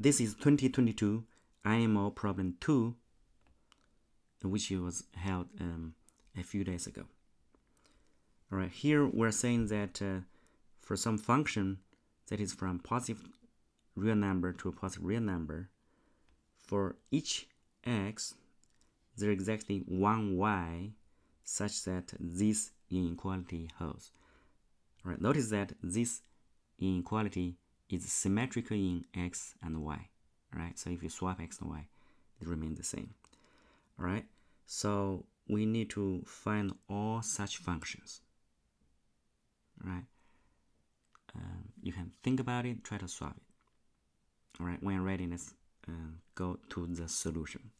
This is 2022 IMO Problem 2, which was held a few days ago. All right, here we're saying that for some function that is from positive real number to a positive real number, for each x, there is exactly one y such that this inequality holds. All right, notice that this inequality is symmetrical in x and y. All right, so if you swap x and y, it remains the same. All right, so we need to find all such functions. All right, you can think about it, try to solve it. All right, when ready, let's go to the solution.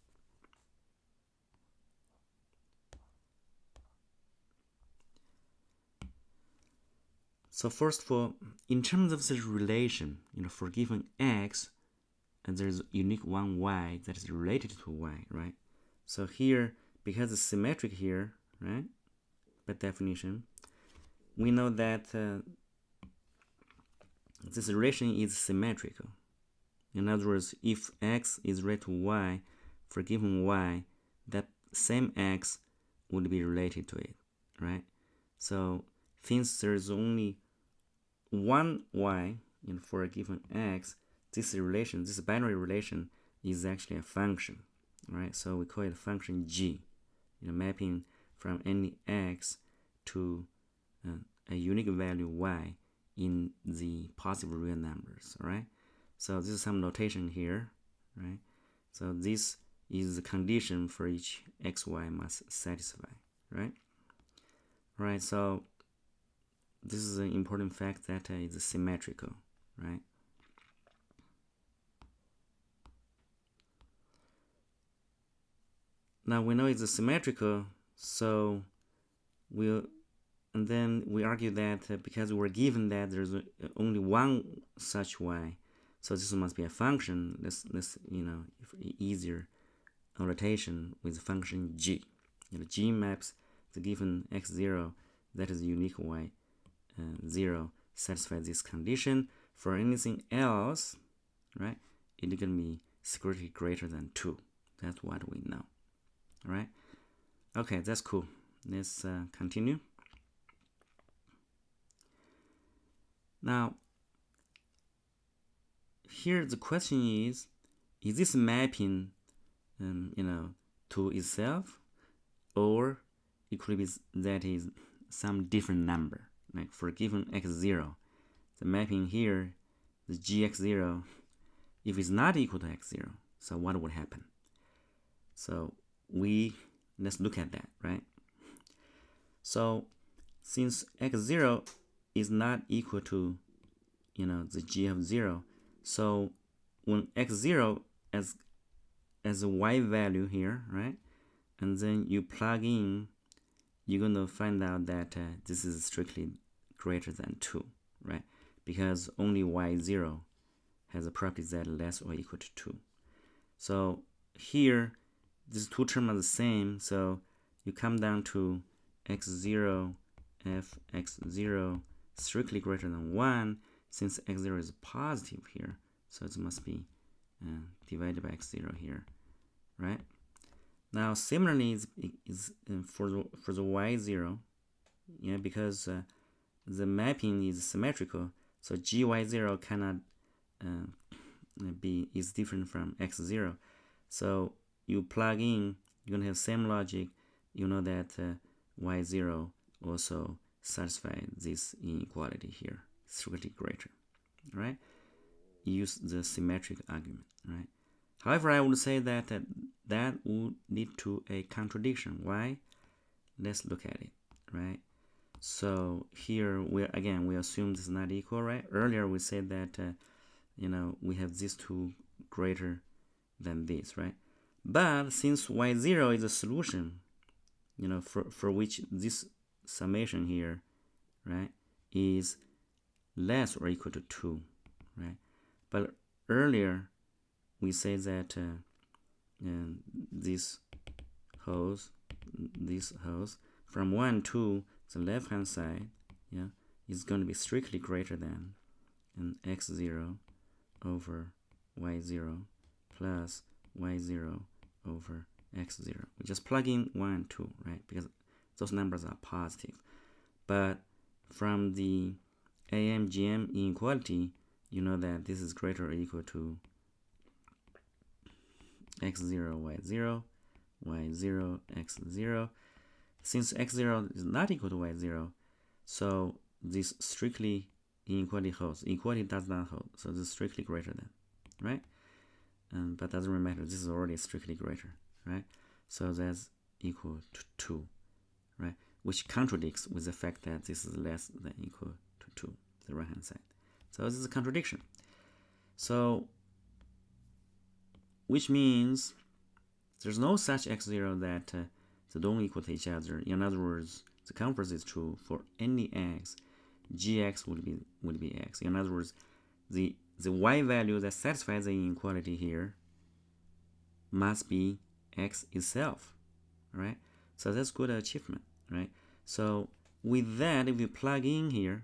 So first of all, in terms of the relation, for given x, and there's unique one y that is related to y, right? So here, because it's symmetric here, right, by definition, we know that this relation is symmetrical. In other words, if x is related to y, for given y, that same x would be related to it, right? So since there's only one y for a given x, this relation, this binary relation, is actually a function, right? So we call it function g, mapping from any x to a unique value y in the positive real numbers, all right? So this is some notation here, right? So this is the condition for each xy must satisfy, right? All right, so this is an important fact that it's symmetrical, right? Now we know it's symmetrical, so then we argue that because we're given that there's only one such y, so this must be a function. Let's easier notation with function g. G maps the given x0 that is unique y 0 satisfy this condition. For anything else, right, it's going to be security greater than 2. That's what we know. All right. Okay, that's cool. Let's continue. Now, here the question is this mapping, to itself, or it could be that is some different number? Like for given x0, the mapping here, the gx0, if it's not equal to x0, so what would happen? So let's look at that, right? So since x0 is not equal to the g of 0, so when x0 as a y value here, right, and then you plug in, you're going to find out that this is strictly greater than 2, right? Because only y0 has a property that less or equal to 2. So here, these two terms are the same, so you come down to x0 f x0 strictly greater than 1, since x0 is positive here, so it must be divided by x0 here, right? Now similarly is for the y0, because the mapping is symmetrical, so gy0 cannot is different from x0. So you plug in, you're gonna have same logic. You know that y0 also satisfies this inequality here, strictly greater, right? Use the symmetric argument, right? However, I would say that that would lead to a contradiction. Why? Let's look at it, right? So here we assume this is not equal, right? Earlier we said that we have these two greater than this, right? But since y0 is a solution, for which this summation here, right, is less or equal to 2, right? But earlier we say that this holds from 1 to the left hand side, is going to be strictly greater than x0 over y0 plus y0 over x0. We just plug in 1 and 2, right? Because those numbers are positive. But from the AMGM inequality, you know that this is greater or equal to x0, y0, y0, x0. Since x0 is not equal to y0, so this strictly inequality holds. Equality does not hold, so this is strictly greater than, right? But doesn't really matter. This is already strictly greater, right? So that's equal to 2, right? Which contradicts with the fact that this is less than equal to 2, the right-hand side. So this is a contradiction. So, which means there's no such x0 that they don't equal to each other. In other words, the converse is true for any x. Gx would be x. In other words, the y value that satisfies the inequality here must be x itself, right? So that's good achievement, right? So with that, if we plug in here,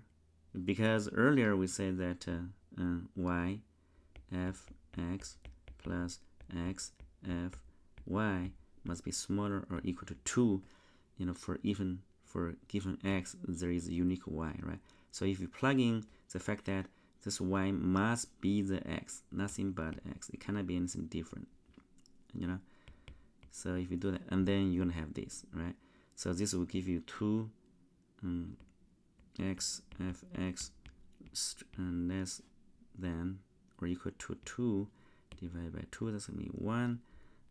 because earlier we said that y f x plus x f y must be smaller or equal to 2, for given x there is a unique y, right? So if you plug in the fact that this y must be the x, nothing but x, it cannot be anything different, so if you do that, and then you're gonna have this, right? So this will give you 2 x f x less than or equal to 2 divided by 2, that's gonna be 1,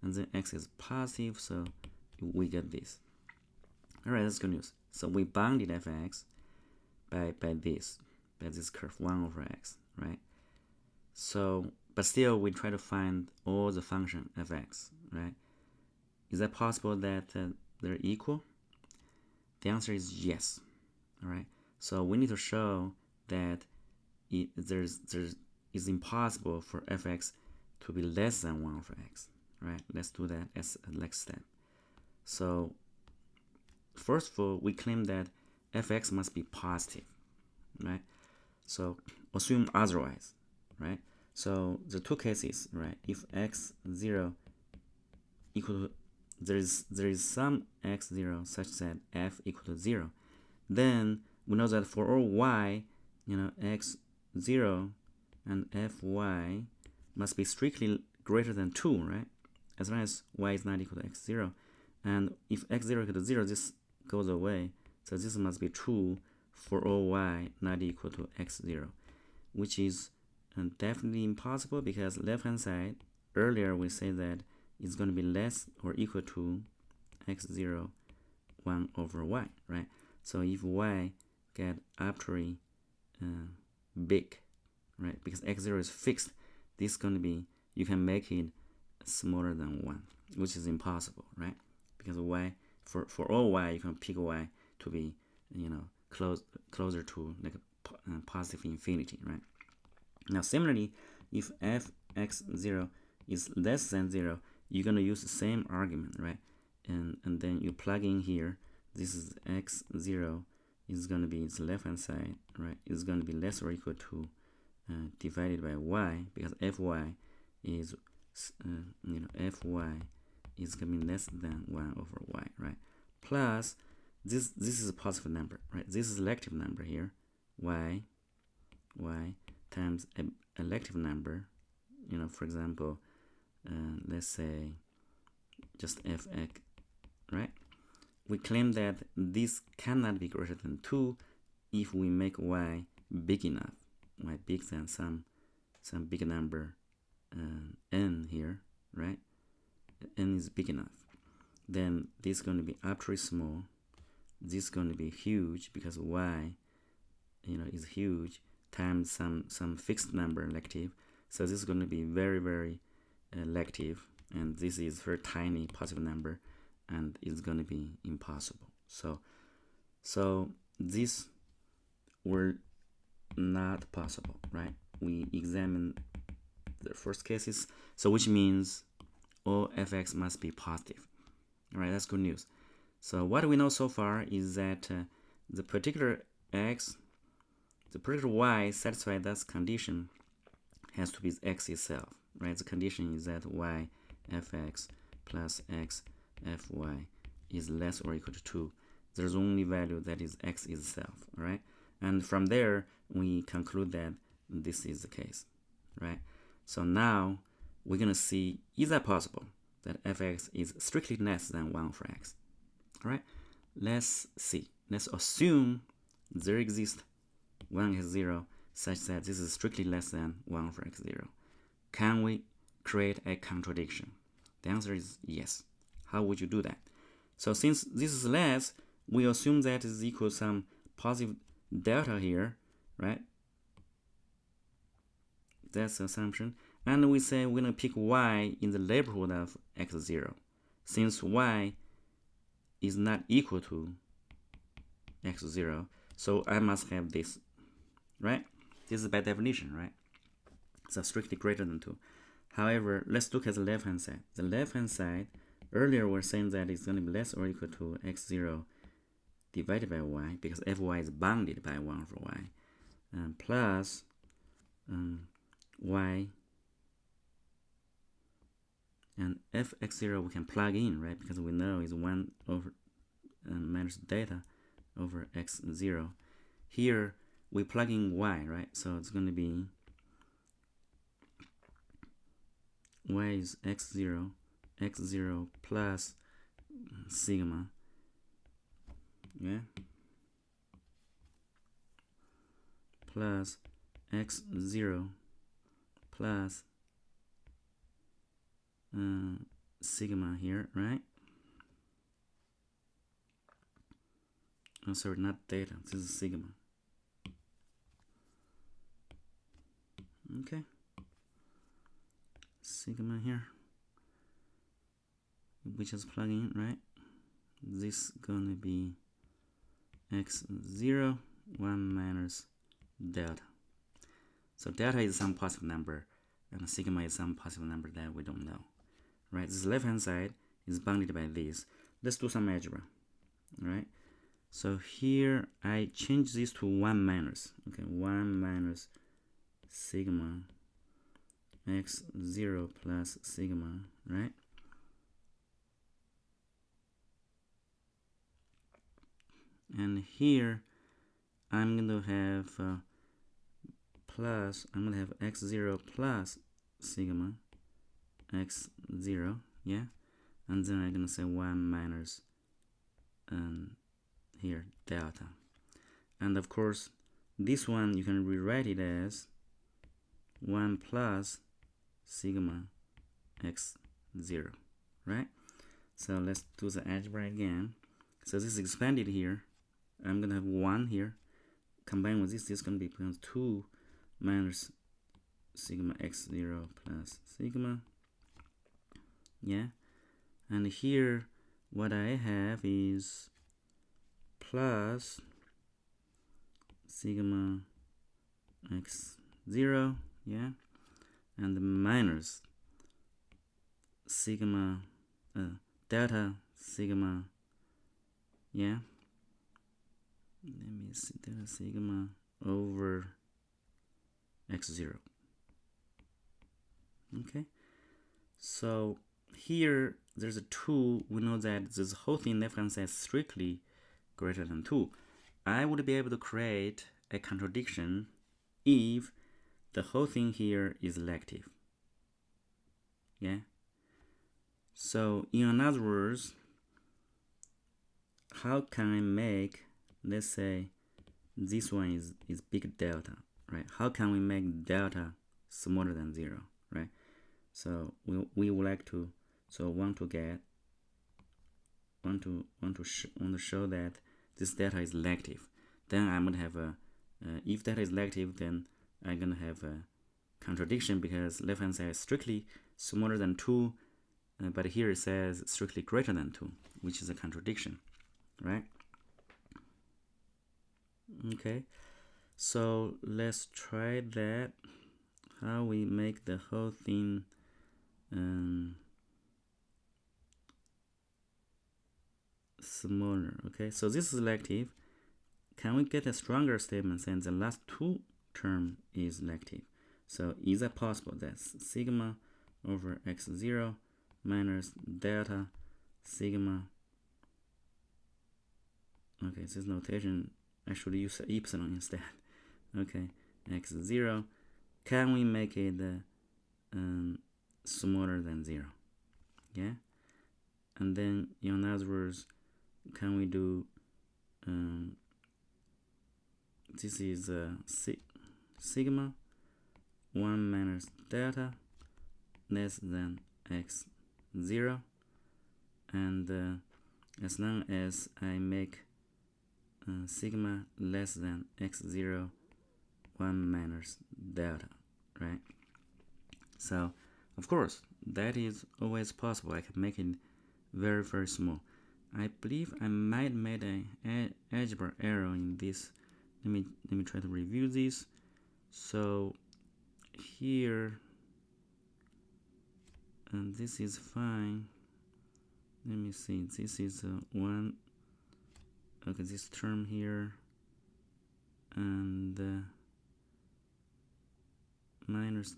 and then x is positive, so we get this. Alright, that's good news. So we bounded fx by this curve 1 over x, right? So, but still we try to find all the function fx, right? Is that possible that they're equal? The answer is yes. Alright, so we need to show that it's impossible for fx to be less than 1 over x, right? Let's do that as a next step. So first of all, we claim that fx must be positive, right? So assume otherwise, right? So the two cases, right? If x0 equal to, there is some x0 such that f equal to 0, then we know that for all y, x0 and fy must be strictly greater than 2, right? As long as y is not equal to x0. And if x0 equal to 0, this goes away. So this must be true for all y not equal to x0, which is definitely impossible because left-hand side, earlier we said that it's going to be less or equal to x0 1 over y, right? So if y get arbitrarily big, right, because x0 is fixed, this is going to be, you can make it smaller than 1, which is impossible, right? Because y, for all y, you can pick y to be, closer to like a positive infinity, right? Now similarly, if fx0 is less than 0, you're going to use the same argument, right? And then you plug in here, this is x0 is going to be its left hand side, right? It's going to be less or equal to divided by y, because fy is fy is going to be less than 1 over y, right? Plus this is a positive number, right? This is elective number here, y times an elective number, for example, let's say just fx, right? We claim that this cannot be greater than 2 if we make y big enough, y bigger than some big number n here, right? N is big enough. Then this is going to be arbitrarily small. This is going to be huge because y, is huge times some fixed number elective. So this is going to be very, very elective, and this is very tiny positive number, and it's going to be impossible. So these were not possible, right? We examined the first cases, so which means all fx must be positive. All right, that's good news. So what we know so far is that the particular y satisfied that condition has to be x itself, right? The condition is that y fx plus x fy is less or equal to 2. There's only value that is x itself, right? And from there, we conclude that this is the case, right? So now we're going to see, is that possible that fx is strictly less than 1 for x? All right, let's see. Let's assume there exists 1 x 0 such that this is strictly less than 1 for x 0. Can we create a contradiction? The answer is yes. How would you do that? So since this is less, we assume that is equal to some positive delta here, right? That's the assumption. And we say we're going to pick y in the neighborhood of x0. Since y is not equal to x0, so I must have this, right? This is by definition, right? So strictly greater than 2. However, let's look at the left-hand side. The left-hand side, earlier we're saying that it's going to be less or equal to x0 divided by y, because fy is bounded by 1 for y, plus y, and fx0 we can plug in, right? Because we know is 1 over minus delta over x0. Here we plug in y, right? So it's going to be y is x0 plus sigma, yeah, plus x0 plus sigma here, right? Oh, sorry, not theta. This is sigma. Okay. Sigma here. We just plug in, right? This is gonna be x0, 1 minus delta. So delta is some positive number, and sigma is some positive number that we don't know, right? This left-hand side is bounded by this. Let's do some algebra, right? So here I change this to 1 minus, okay, 1 minus sigma x0 plus sigma, right? And here I'm going to have I'm going to have x0 plus sigma x0, yeah? And then I'm going to say 1 minus here delta. And of course, this one you can rewrite it as 1 plus sigma x0, right? So let's do the algebra again. So this is expanded here. I'm going to have 1 here. Combined with this is going to be 2 minus sigma x0 plus sigma. Yeah. And here what I have is plus sigma x0, yeah, and minus sigma delta sigma, yeah, let me see, delta sigma over x0. Okay, so here there's a 2. We know that this whole thing left hand side is strictly greater than 2. I would be able to create a contradiction if the whole thing here is elective. Yeah. So in other words, how can I make, let's say this one is big delta, right? How can we make delta smaller than 0, right? So we would like to, so want to show that this delta is elective. Then I'm gonna have a if delta is elective, then I'm gonna have a contradiction because left hand side is strictly smaller than 2, but here it says strictly greater than 2, which is a contradiction, right? Okay, so let's try that. How we make the whole thing smaller. Okay, so this is elective. Can we get a stronger statement saying the last 2 term is elective? So is that possible? That's sigma over x0 minus delta sigma. Okay, this notation I should use epsilon instead. Okay, x0. Can we make it smaller than 0? Yeah. And then in other words, can we do this is sigma 1 minus delta less than x0, and as long as I make sigma less than x0 1 minus delta, right? So of course that is always possible. I can make it very, very small. I believe I might made an algebra error in this. Let me try to review this. So here, and this is fine. Let me see. This is one. Okay, this term here, and minus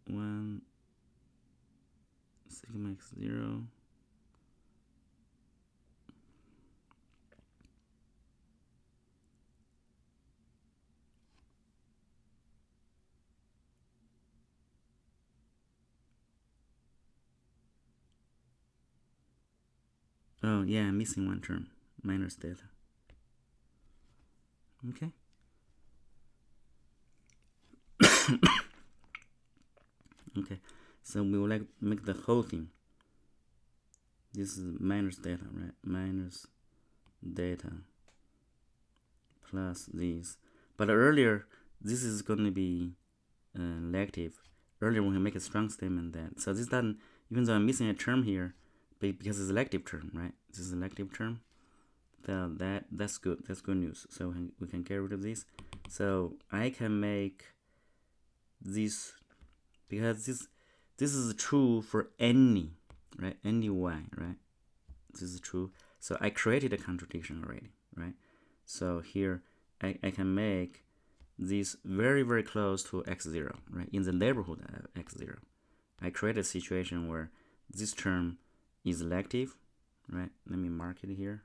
1 sigma x0. Oh yeah, I'm missing one term, minus delta. Okay. Okay, so we will like make the whole thing. This is minus delta, right? Minus delta plus this. But earlier, this is going to be negative. Earlier, we can make a strong statement that. So this doesn't, even though I'm missing a term here, because it's a elective term, right? This is an elective term. So that's good. That's good news. So we can get rid of this. So I can make this, because this is true for any, right? Any y, right? This is true. So I created a contradiction already, right? So here I can make this very, very close to x0, right? In the neighborhood of x0. I create a situation where this term is elective, right? Let me mark it here.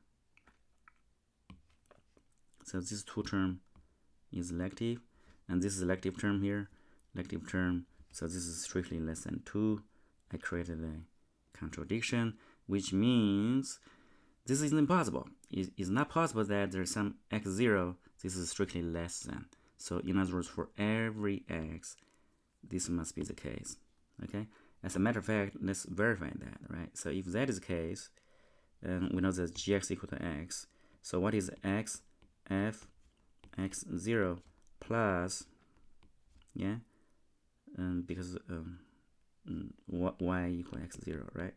So this two term is elective, and this is elective term here, elective term. So this is strictly less than 2. I created a contradiction, which means this is impossible. It's not possible that there's some x0, this is strictly less than. So in other words, for every x, this must be the case. Okay. As a matter of fact, let's verify that, right? So if that is the case, then we know that gx equal to x. So what is x? F x0 plus, yeah, because y equal x0, right?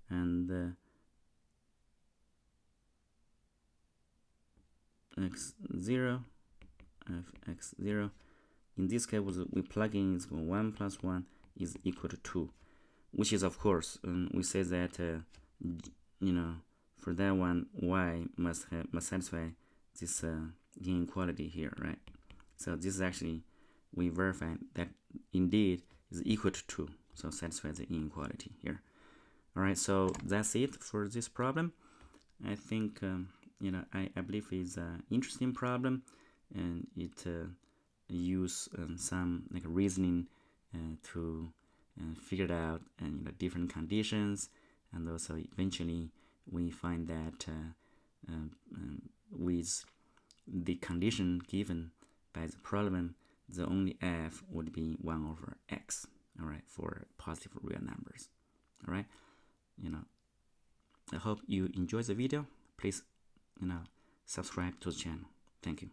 And x0 f x0. In this case, we plug in is 1 plus 1 is equal to 2, which is, of course, we say that for that one, y must satisfy this inequality here, right? So this is actually, we verify that indeed is equal to 2, so satisfies the inequality here. All right, so that's it for this problem. I think I believe it's an interesting problem, and it use some like reasoning to figure it out, and different conditions, and also eventually we find that with the condition given by the problem, the only f would be 1 over x. All right, for positive real numbers. All right, I hope you enjoy the video. Please subscribe to the channel. Thank you.